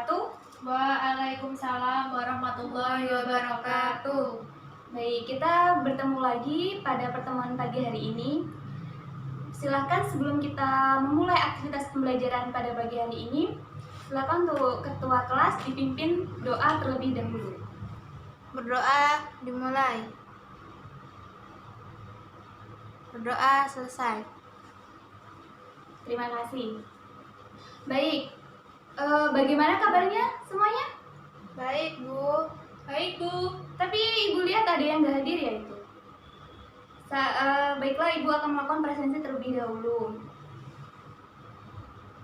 wabarakatuh. Waalaikumsalam warahmatullahi wabarakatuh. Baik, kita bertemu lagi pada pertemuan pagi hari ini. Silakan sebelum kita memulai aktivitas pembelajaran pada pagi hari ini, silakan untuk ketua kelas dipimpin doa terlebih dahulu. Berdoa dimulai. Berdoa selesai. Terima kasih. Baik, bagaimana kabarnya semuanya? Baik, Bu. Baik, Bu. Tapi Ibu lihat ada yang nggak hadir ya itu? Baiklah, Ibu akan melakukan presensi terlebih dahulu.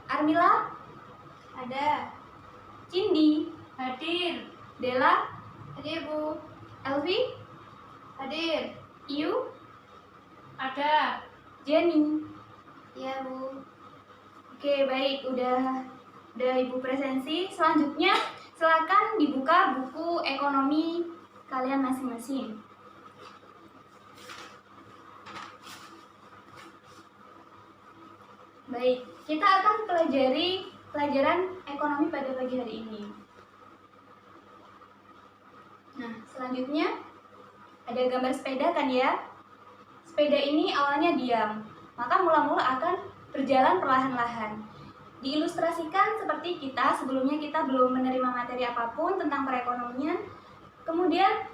Armila? Ada. Cindy? Hadir. Dela? Hadir, Bu. Elvi? Hadir. Iu? Ada. Jenny? Iya, Bu. Oke, baik, udah Ibu presensi. Selanjutnya silakan dibuka buku ekonomi kalian masing-masing. Baik, kita akan pelajari pelajaran ekonomi pada pagi hari ini. Nah, selanjutnya ada gambar sepeda kan ya? Sepeda ini awalnya diam, maka mula-mula akan berjalan perlahan-lahan. Diilustrasikan seperti sebelumnya kita belum menerima materi apapun tentang perekonomian. Kemudian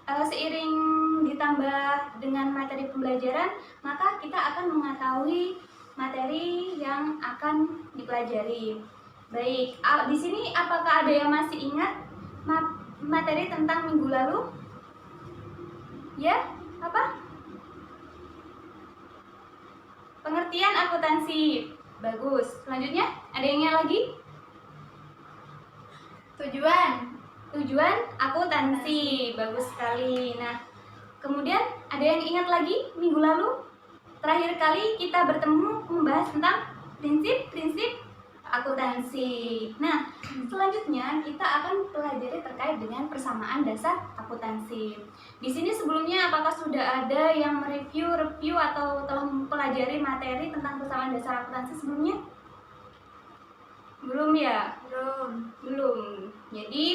seiring ditambah dengan materi pembelajaran, maka kita akan mengetahui materi yang akan dipelajari. Baik, di sini apakah ada yang masih ingat materi tentang minggu lalu? Ya, apa? Pengertian akuntansi. Bagus. Selanjutnya, ada yang ingat lagi? Tujuan akuntansi. Bagus sekali. Nah, kemudian ada yang ingat lagi minggu lalu? Terakhir kali kita bertemu membahas tentang prinsip-prinsip akuntansi. Nah, selanjutnya kita akan pelajari terkait dengan persamaan dasar akuntansi. Di sini sebelumnya apakah sudah ada yang review atau telah mempelajari materi tentang persamaan dasar akuntansi sebelumnya? Belum ya? Belum. Jadi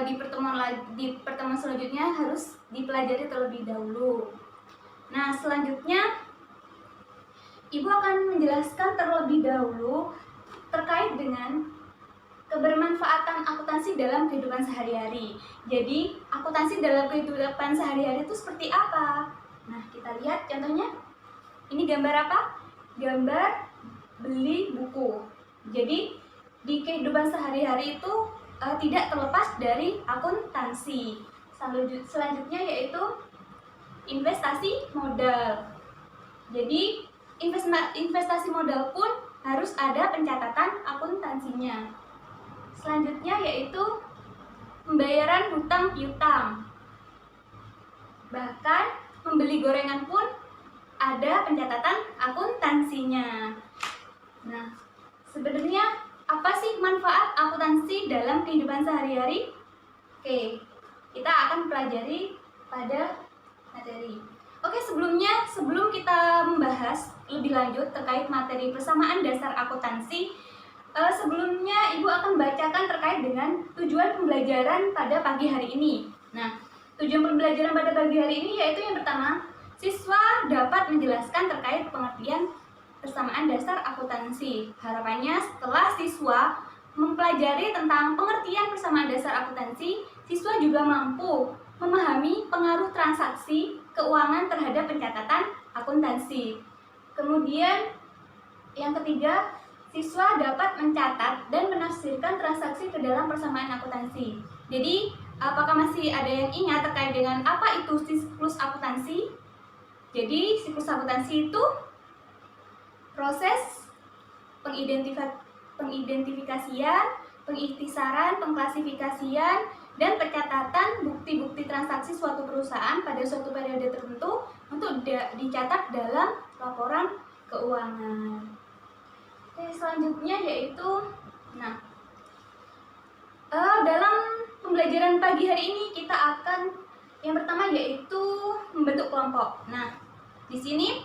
di pertemuan selanjutnya harus dipelajari terlebih dahulu. Nah, selanjutnya Ibu akan menjelaskan terlebih dahulu terkait dengan kebermanfaatan akuntansi dalam kehidupan sehari-hari. Jadi, akuntansi dalam kehidupan sehari-hari itu seperti apa? Nah, kita lihat contohnya. Ini gambar apa? Gambar beli buku. Jadi, di kehidupan sehari-hari itu tidak terlepas dari akuntansi. Selanjutnya yaitu investasi modal. Jadi, investasi modal pun harus ada pencatatan akuntansinya. Selanjutnya yaitu pembayaran hutang piutang. Bahkan membeli gorengan pun ada pencatatan akuntansinya. Nah, sebenarnya apa sih manfaat akuntansi dalam kehidupan sehari-hari? Oke, kita akan pelajari pada materi. Oke, sebelum kita membahas lebih lanjut terkait materi persamaan dasar akuntansi, sebelumnya Ibu akan bacakan terkait dengan tujuan pembelajaran pada pagi hari ini. Nah, tujuan pembelajaran pada pagi hari ini yaitu yang pertama, siswa dapat menjelaskan terkait pengertian persamaan dasar akuntansi. Harapannya setelah siswa mempelajari tentang pengertian persamaan dasar akuntansi, siswa juga mampu memahami pengaruh transaksi keuangan terhadap pencatatan akuntansi. Kemudian yang ketiga, siswa dapat mencatat dan menafsirkan transaksi ke dalam persamaan akuntansi. Jadi, apakah masih ada yang ingat terkait dengan apa itu siklus akuntansi? Jadi, siklus akuntansi itu proses pengidentifikasian, pengikhtisaran, pengklasifikasian, dan pencatatan bukti-bukti transaksi suatu perusahaan pada suatu periode tertentu untuk dicatat dalam laporan keuangan. Oke, selanjutnya yaitu, dalam pembelajaran pagi hari ini kita akan yang pertama yaitu membentuk kelompok. Nah, di sini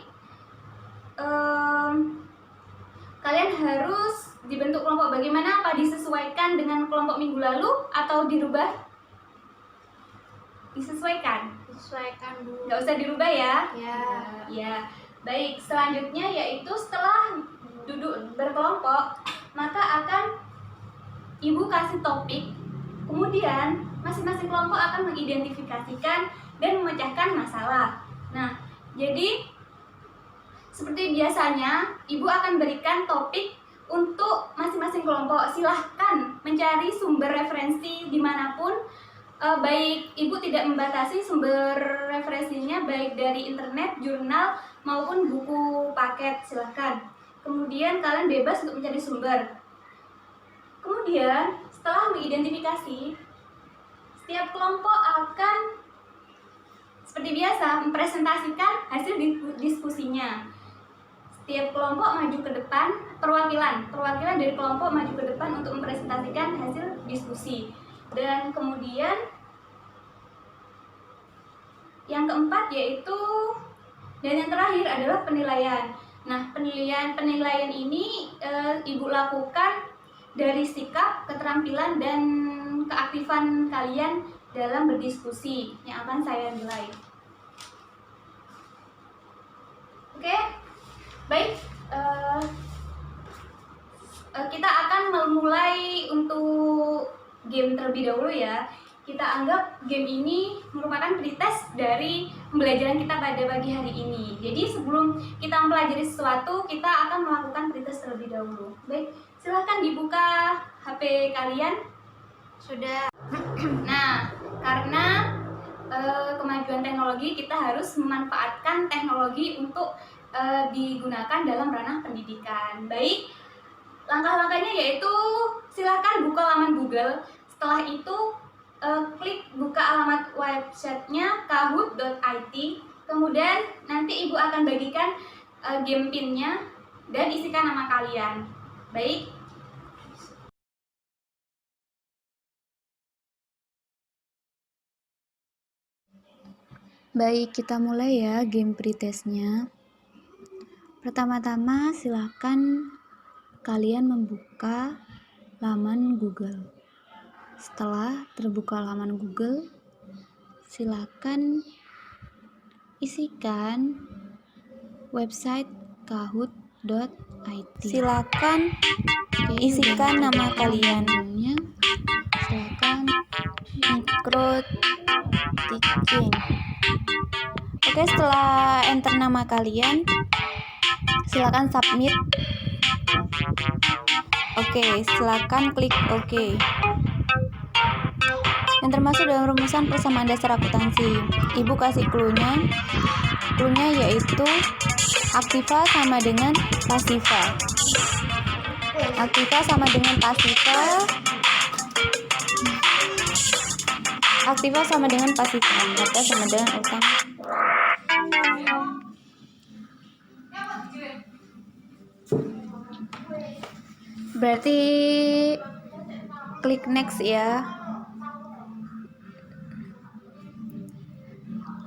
kalian harus dibentuk kelompok bagaimana? Apa disesuaikan dengan kelompok minggu lalu atau dirubah? Disesuaikan. Sesuaikan, Bu. Nggak usah dirubah ya. Ya. Ya. Baik, selanjutnya yaitu setelah duduk berkelompok, maka akan Ibu kasih topik. Kemudian masing-masing kelompok akan mengidentifikasikan dan memecahkan masalah. Nah, jadi seperti biasanya, Ibu akan berikan topik untuk masing-masing kelompok. Silahkan mencari sumber referensi dimanapun. Baik, Ibu tidak membatasi sumber referensinya, baik dari internet, jurnal, maupun buku paket, silahkan. Kemudian kalian bebas untuk mencari sumber. Kemudian, setelah mengidentifikasi, setiap kelompok akan seperti biasa mempresentasikan hasil diskusinya. Setiap kelompok maju ke depan, perwakilan dari kelompok maju ke depan untuk mempresentasikan hasil diskusi. Dan kemudian yang keempat yaitu dan yang terakhir adalah penilaian. Nah, penilaian ini Ibu lakukan dari sikap, keterampilan, dan keaktifan kalian dalam berdiskusi yang akan saya nilai. Oke, baik. Kita akan memulai untuk game terlebih dahulu ya. Kita anggap game ini merupakan pretest dari pembelajaran kita pada pagi hari ini. Jadi sebelum kita mempelajari sesuatu, kita akan melakukan pretest terlebih dahulu. Baik, silahkan dibuka HP kalian. Sudah. Nah, karena kemajuan teknologi, kita harus memanfaatkan teknologi untuk digunakan dalam ranah pendidikan. Baik, langkah-langkahnya yaitu silahkan buka laman Google. Setelah itu klik buka alamat websitenya kahoot.it. Kemudian nanti Ibu akan bagikan game pinnya dan isikan nama kalian. Baik. Baik, kita mulai ya game pretestnya. Pertama-tama silahkan kalian membuka laman Google. Setelah terbuka laman Google, silahkan isikan website kahoot.it. Silakan isikan nama kalian. Silakan micro teaching. Oke, setelah enter nama kalian, silakan submit. Oke, silakan klik OK. Yang termasuk dalam rumusan persamaan dasar akuntansi. Ibu kasih clue-nya. Clue-nya yaitu aktiva sama dengan pasiva. Aktiva sama dengan pasiva. Aktiva sama dengan pasiva. Data sama dengan utang. Berarti klik next ya.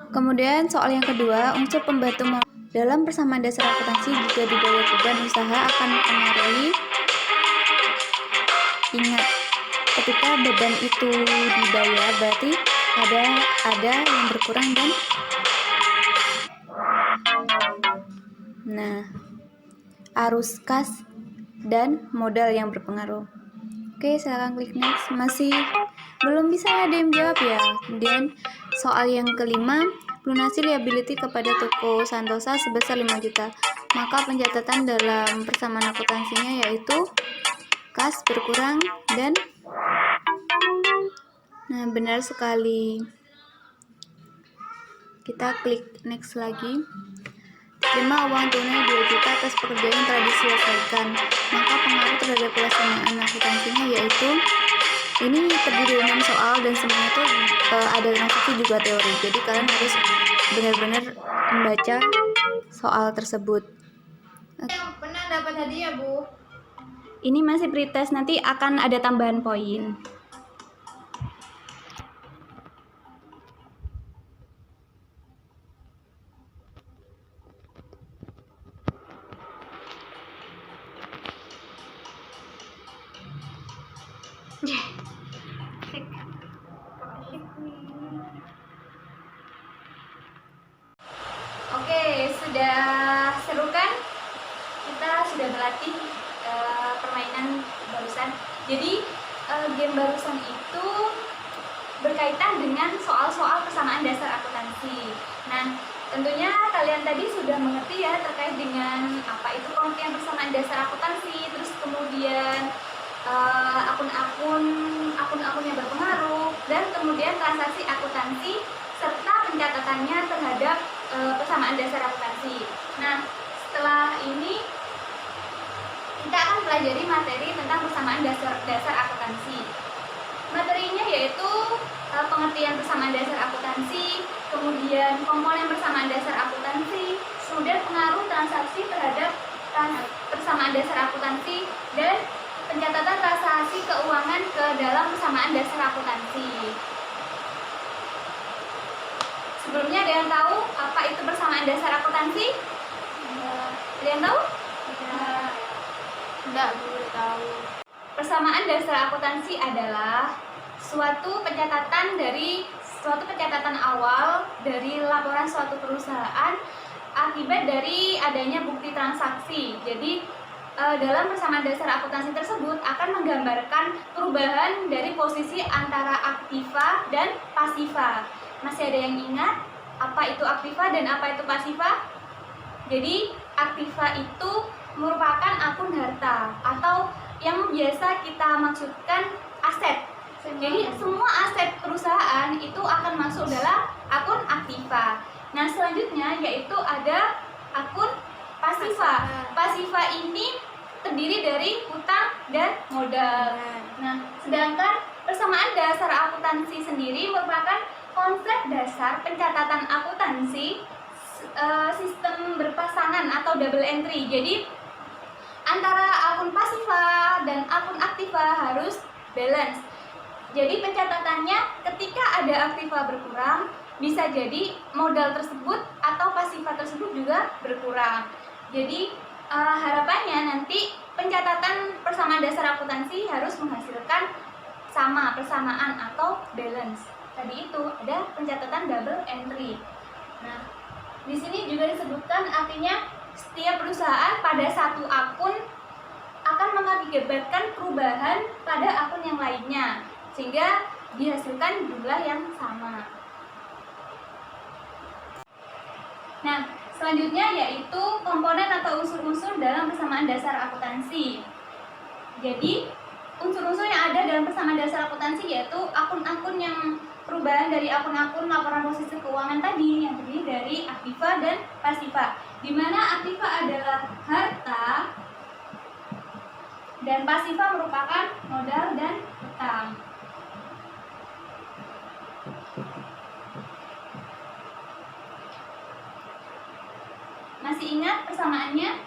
Kemudian soal yang kedua, unsur pembantu dalam persamaan dasar akuntansi jika dibayar beban usaha akan mempengaruhi. Ingat, ketika beban itu dibayar berarti ada yang berkurang dan arus kas dan modal yang berpengaruh. Oke, silakan klik next. Masih belum bisa ada yang jawab ya. Kemudian soal yang kelima, lunasi liability kepada toko Santosa sebesar 5 juta. Maka pencatatan dalam persamaan akuntansinya yaitu kas berkurang dan benar sekali. Kita klik next lagi. Terima uang tunai 2 juta atas pekerjaan yang telah diselesaikan. Maka pengaruh terhadap pelaksanaan akuntansinya yaitu ini terdiri dari 6 soal dan semuanya itu ada transaksi juga teori. Jadi kalian harus benar-benar membaca soal tersebut. Yang pernah dapat hadiah, Bu. Ini masih pretest, nanti akan ada tambahan poin. Oke, sudah seru kan? Kita sudah berlatih permainan barusan. Jadi game barusan itu berkaitan dengan soal-soal persamaan dasar akuntansi. Nah, tentunya kalian tadi sudah mengerti ya terkait dengan apa itu pengertian persamaan dasar akuntansi, terus kemudian akun-akun yang berpengaruh, dan kemudian transaksi akuntansi serta pencatatannya terhadap persamaan dasar akuntansi. Nah, setelah ini kita akan pelajari materi tentang persamaan dasar akuntansi. Materinya yaitu pengertian persamaan dasar akuntansi, kemudian komponen persamaan dasar akuntansi, kemudian pengaruh transaksi terhadap persamaan dasar akuntansi, dan pencatatan transaksi keuangan ke dalam persamaan dasar akuntansi. Sebelumnya ada yang tahu apa itu persamaan dasar akuntansi? Ada yang tahu? Enggak, belum tahu. Persamaan dasar akuntansi adalah suatu pencatatan awal dari laporan suatu perusahaan akibat dari adanya bukti transaksi. Jadi dalam persamaan dasar akuntansi tersebut akan menggambarkan perubahan dari posisi antara aktiva dan pasiva. Masih ada yang ingat apa itu aktiva dan apa itu pasiva? Jadi aktiva itu merupakan akun harta atau yang biasa kita maksudkan aset. Jadi semua aset perusahaan itu akan masuk dalam akun aktiva. Nah, selanjutnya yaitu ada akun pasiva. Pasiva ini terdiri dari utang dan modal. Nah, sedangkan persamaan dasar akuntansi sendiri merupakan konsep dasar pencatatan akuntansi sistem berpasangan atau double entry. Jadi antara akun pasiva dan akun aktiva harus balance. Jadi pencatatannya ketika ada aktiva berkurang, bisa jadi modal tersebut atau pasiva tersebut juga berkurang. Jadi harapannya nanti pencatatan persamaan dasar akuntansi harus menghasilkan persamaan atau balance. Tadi itu ada pencatatan double entry. Nah, di sini juga disebutkan artinya setiap perusahaan pada satu akun akan mengakibatkan perubahan pada akun yang lainnya sehingga dihasilkan jumlah yang sama. Nah, selanjutnya yaitu komponen atau unsur-unsur dalam persamaan dasar akuntansi. Jadi, unsur-unsur yang ada dalam persamaan dasar akuntansi yaitu akun-akun yang perubahan dari akun-akun laporan posisi keuangan tadi yang terdiri dari aktiva dan pasiva, di mana aktiva adalah harta dan pasiva merupakan modal dan utang. Masih ingat persamaannya?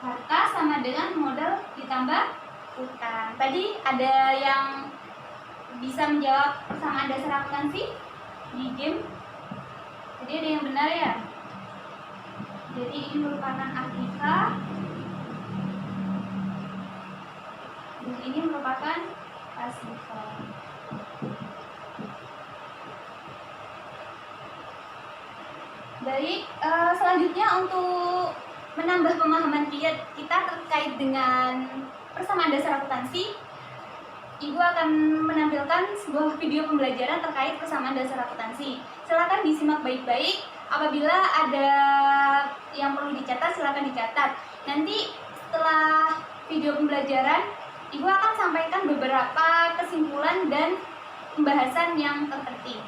Harta sama dengan modal ditambah utang. Tadi ada yang bisa menjawab persamaan dasar akuntansi di game? Jadi ada yang benar ya? Jadi ini merupakan aktiva dan ini merupakan pasiva. Baik, selanjutnya untuk menambah pemahaman kita terkait dengan persamaan dasar akuntansi, Ibu akan menampilkan sebuah video pembelajaran terkait persamaan dasar akuntansi. Silakan disimak baik-baik. Apabila ada yang perlu dicatat, silakan dicatat. Nanti setelah video pembelajaran, Ibu akan sampaikan beberapa kesimpulan dan pembahasan yang terpenting.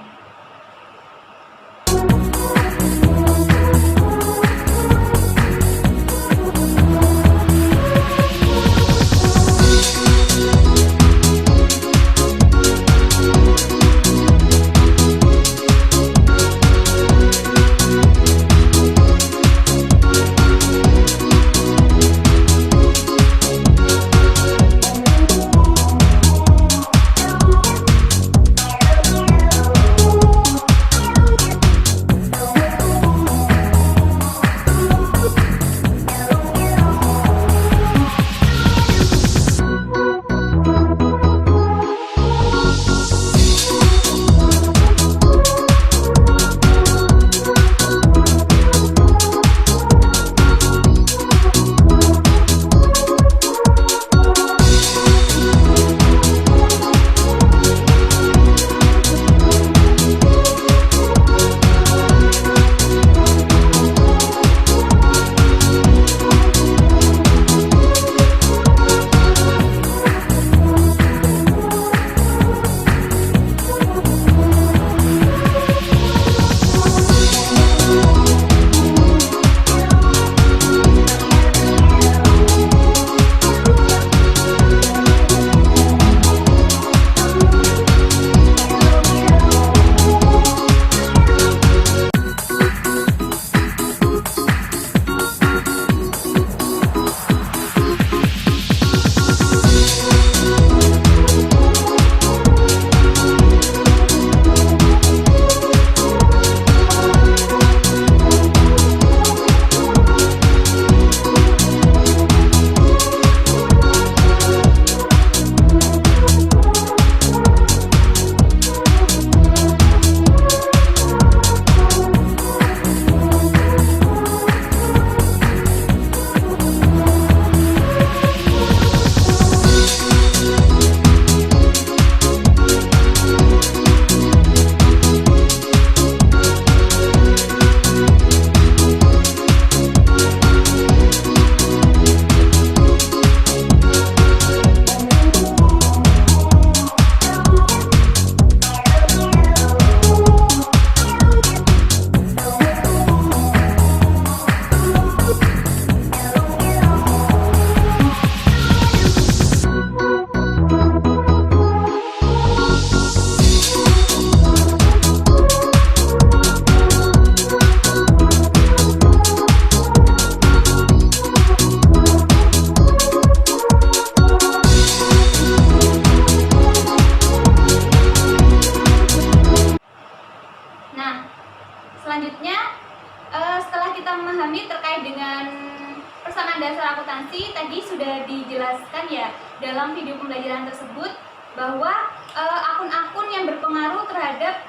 dalam video pembelajaran tersebut bahwa akun-akun yang berpengaruh terhadap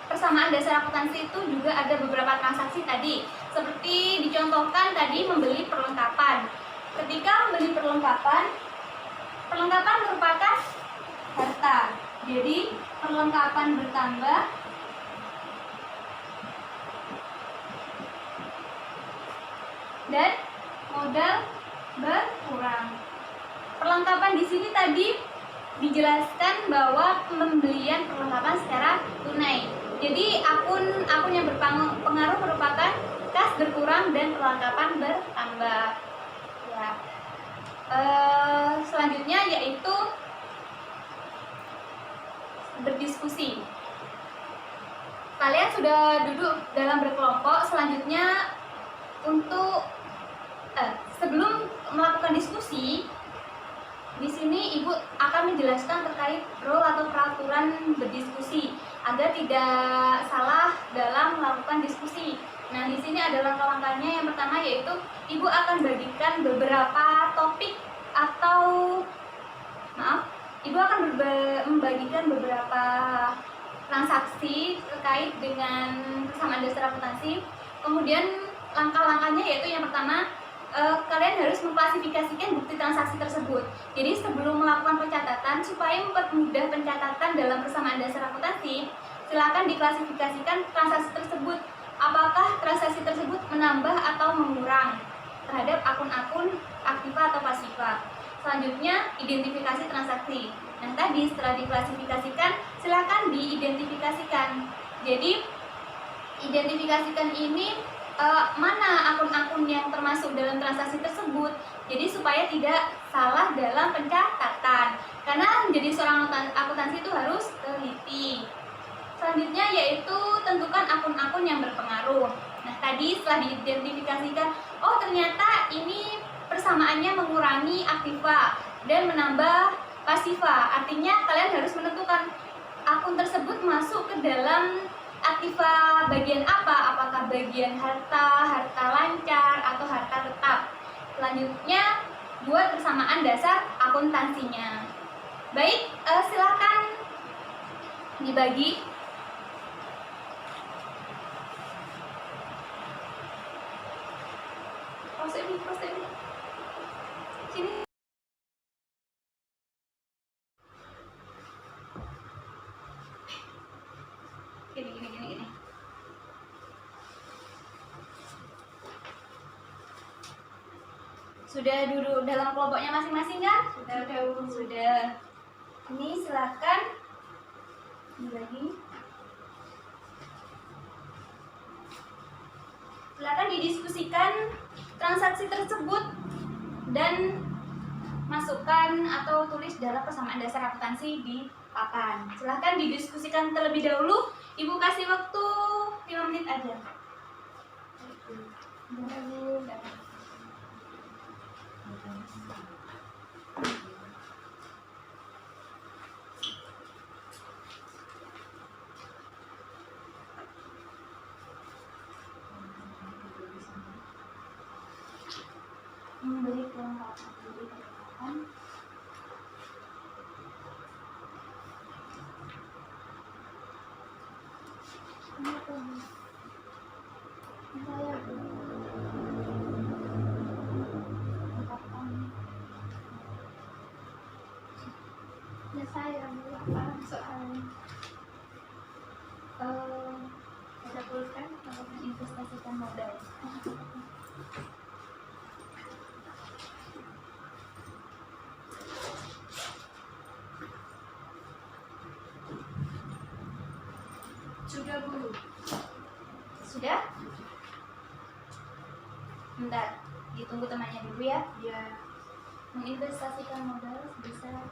persamaan dasar akuntansi itu juga ada beberapa transaksi tadi. Seperti dicontohkan tadi membeli perlengkapan. Ketika membeli perlengkapan merupakan harta. Jadi perlengkapan bertambah dan modal berkurang. Perlengkapan di sini tadi dijelaskan bahwa pembelian perlengkapan secara tunai. Jadi akun yang berpengaruh merupakan kas berkurang dan perlengkapan bertambah. Ya. Selanjutnya yaitu berdiskusi. Kalian sudah duduk dalam berkelompok. Selanjutnya untuk sebelum melakukan diskusi, di sini Ibu akan menjelaskan terkait role atau peraturan berdiskusi agar tidak salah dalam melakukan diskusi. Nah, di sini ada langkah-langkahnya. Yang pertama yaitu Ibu akan bagikan beberapa topik atau Ibu akan membagikan beberapa transaksi terkait dengan persamaan dasar akuntansi. Kemudian langkah-langkahnya yaitu yang pertama, kalian harus mengklasifikasikan bukti transaksi tersebut. Jadi sebelum melakukan pencatatan, supaya mempermudah pencatatan dalam persamaan dasar akuntansi, silakan diklasifikasikan transaksi tersebut. Apakah transaksi tersebut menambah atau mengurang terhadap akun-akun aktiva atau pasiva. Selanjutnya, identifikasi transaksi. Nah, tadi setelah diklasifikasikan, silakan diidentifikasikan. Jadi, identifikasikan ini mana akun-akun yang termasuk dalam transaksi tersebut. Jadi supaya tidak salah dalam pencatatan. Karena menjadi seorang akuntansi itu harus teliti. Selanjutnya yaitu tentukan akun-akun yang berpengaruh. Nah, tadi setelah diidentifikasikan, oh ternyata ini persamaannya mengurangi aktiva dan menambah pasiva. Artinya kalian harus menentukan akun tersebut masuk ke dalam aktiva bagian apa? Apakah bagian harta lancar, atau harta tetap? Selanjutnya, buat persamaan dasar akuntansinya. Baik, silakan dibagi. Proses ini. Sini. Gini. Sudah duduk dalam kelompoknya masing-masing kan? Sudah. Ini silakan dibagi. Silakan didiskusikan transaksi tersebut dan masukkan atau tulis dalam persamaan dasar akuntansi di papan. Silakan didiskusikan terlebih dahulu. Ibu kasih waktu 5 menit aja. Membeli perlengkapan. Saya soalnya Ada pulpen untuk menginvestasikan modal. Sudah, Bu. Sudah? Bentar, ditunggu temannya dulu ya. ya Menginvestasikan modal sebesar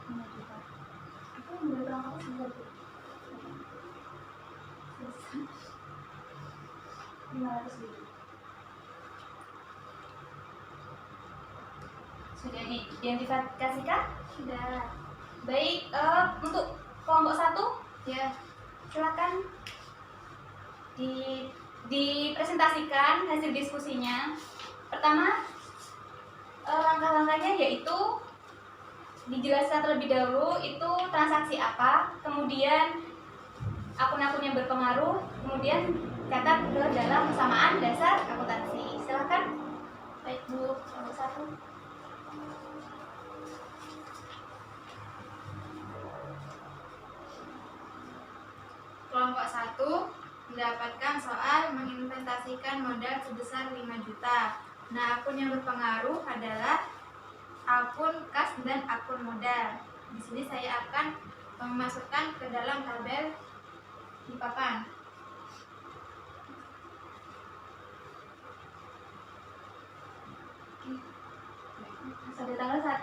Rp5 juta. Aku membeli perangkat sebesar itu. 500.000. Sudah diidentifikasikan? sudah Baik, untuk kelompok 1 ya silakan dipresentasikan hasil diskusinya. Pertama, langkah-langkahnya yaitu dijelaskan terlebih dahulu itu transaksi apa, kemudian akun-akun yang berpengaruh, kemudian catat ke dalam persamaan dasar akuntansi. Silakan. Baik Bu, nomor 1. Kelompok 1 mendapatkan soal menginvestasikan modal sebesar 5 juta. Nah, akun yang berpengaruh adalah akun kas dan akun modal. Di sini saya akan memasukkan ke dalam tabel di papan. Pada tanggal 1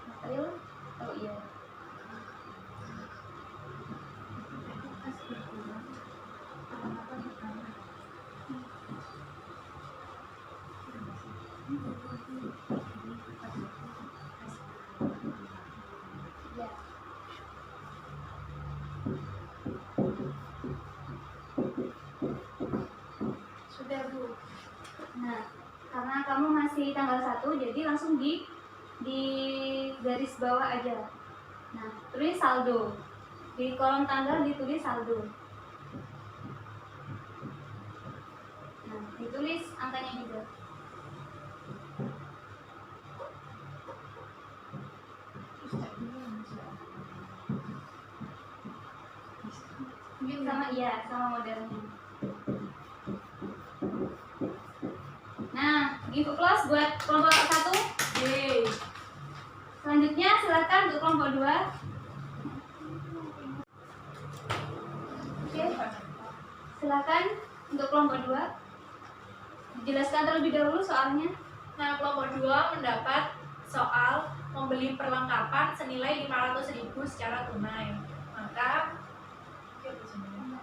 April. Oh iya. Ya. Sudah, Bu. Nah, karena kamu masih tanggal 1, jadi langsung di garis bawah aja. Nah, tulis saldo. Di kolom tanggal ditulis saldo. Nah, ditulis angkanya juga. Sama modelnya. Nah, give applause buat kelompok 1. Yeay. Selanjutnya silakan untuk kelompok 2. Oke. Silakan untuk kelompok 2. Dijelaskan terlebih dahulu soalnya. Nah, kelompok 2 mendapat soal membeli perlengkapan senilai 500.000 secara tunai. Maka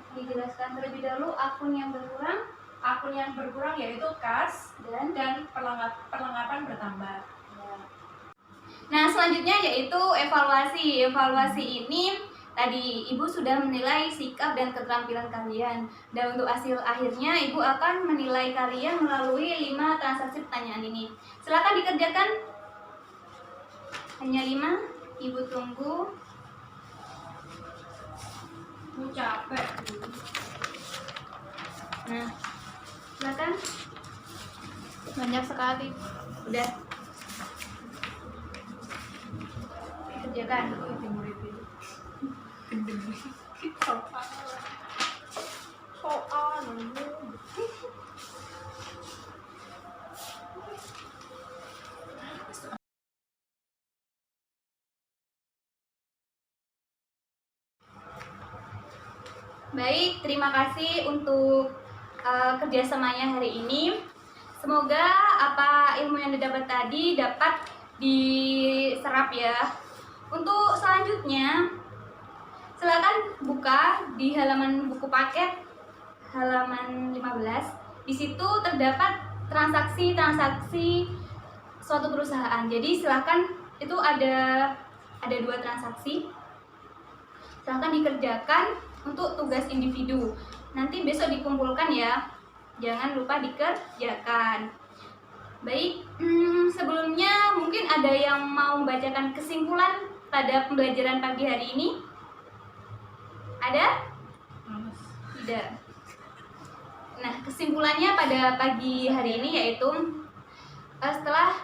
Dijelaskan terlebih dahulu akun yang berkurang akun yang berkurang yaitu kas dan perlengkapan bertambah. Nah, selanjutnya yaitu evaluasi. Evaluasi ini tadi Ibu sudah menilai sikap dan keterampilan kalian. Dan untuk hasil akhirnya Ibu akan menilai kalian melalui 5 transaksi pertanyaan ini. Silakan dikerjakan. Hanya 5. Ibu tunggu. Capek. Nah, silakan. Banyak sekali. Udah. Kerjakan. Baik, terima kasih untuk kerjasamanya hari ini. Semoga apa ilmu yang didapat tadi dapat diserap ya. Untuk selanjutnya, silakan buka di halaman buku paket halaman 15. Di situ terdapat transaksi-transaksi suatu perusahaan. Jadi silakan, itu ada 2 transaksi. Silakan dikerjakan untuk tugas individu. Nanti besok dikumpulkan ya. Jangan lupa dikerjakan. Baik, sebelumnya mungkin ada yang mau membacakan kesimpulan pada pembelajaran pagi hari ini? Ada? Tidak. Nah, kesimpulannya pada pagi hari ini yaitu setelah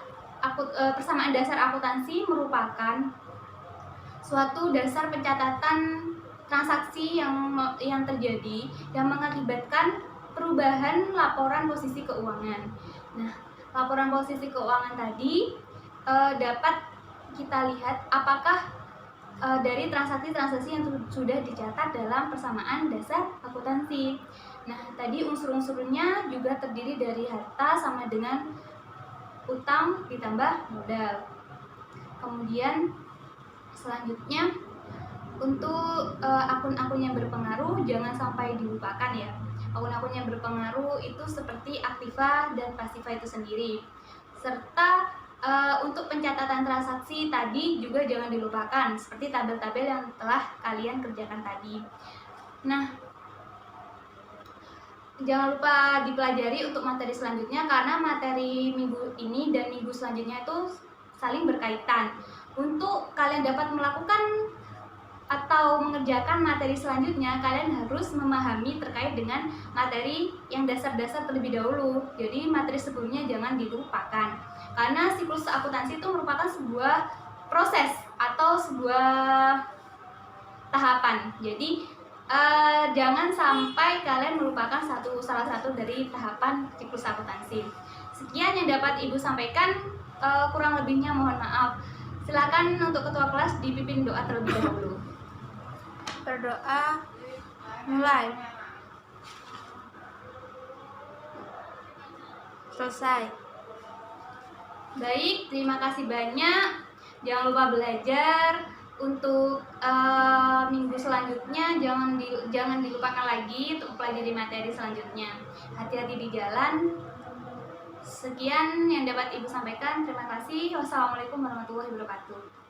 persamaan dasar akuntansi merupakan suatu dasar pencatatan transaksi yang terjadi yang mengakibatkan perubahan laporan posisi keuangan. Nah, laporan posisi keuangan tadi dapat kita lihat apakah dari transaksi-transaksi yang sudah dicatat dalam persamaan dasar akuntansi. Nah, tadi unsur-unsurnya juga terdiri dari harta sama dengan utang ditambah modal. Kemudian selanjutnya untuk akun-akun yang berpengaruh jangan sampai dilupakan ya. Akun-akun yang berpengaruh itu seperti aktiva dan pasiva itu sendiri. Serta untuk pencatatan transaksi tadi juga jangan dilupakan seperti tabel-tabel yang telah kalian kerjakan tadi. Nah, jangan lupa dipelajari untuk materi selanjutnya, karena materi minggu ini dan minggu selanjutnya itu saling berkaitan. Untuk kalian dapat melakukan atau mengerjakan materi selanjutnya, kalian harus memahami terkait dengan materi yang dasar-dasar terlebih dahulu. Jadi materi sebelumnya jangan dilupakan, karena siklus akuntansi itu merupakan sebuah proses atau sebuah tahapan. Jadi jangan sampai kalian melupakan salah satu dari tahapan siklus akuntansi. Sekian yang dapat Ibu sampaikan, kurang lebihnya mohon maaf. Silakan untuk ketua kelas dipimpin doa terlebih dahulu. Berdoa, mulai. Selesai. Baik, terima kasih banyak. Jangan lupa belajar. Untuk minggu selanjutnya jangan dilupakan lagi untuk pelajari materi selanjutnya. Hati-hati di jalan. Sekian yang dapat Ibu sampaikan. Terima kasih. Wassalamualaikum warahmatullahi wabarakatuh.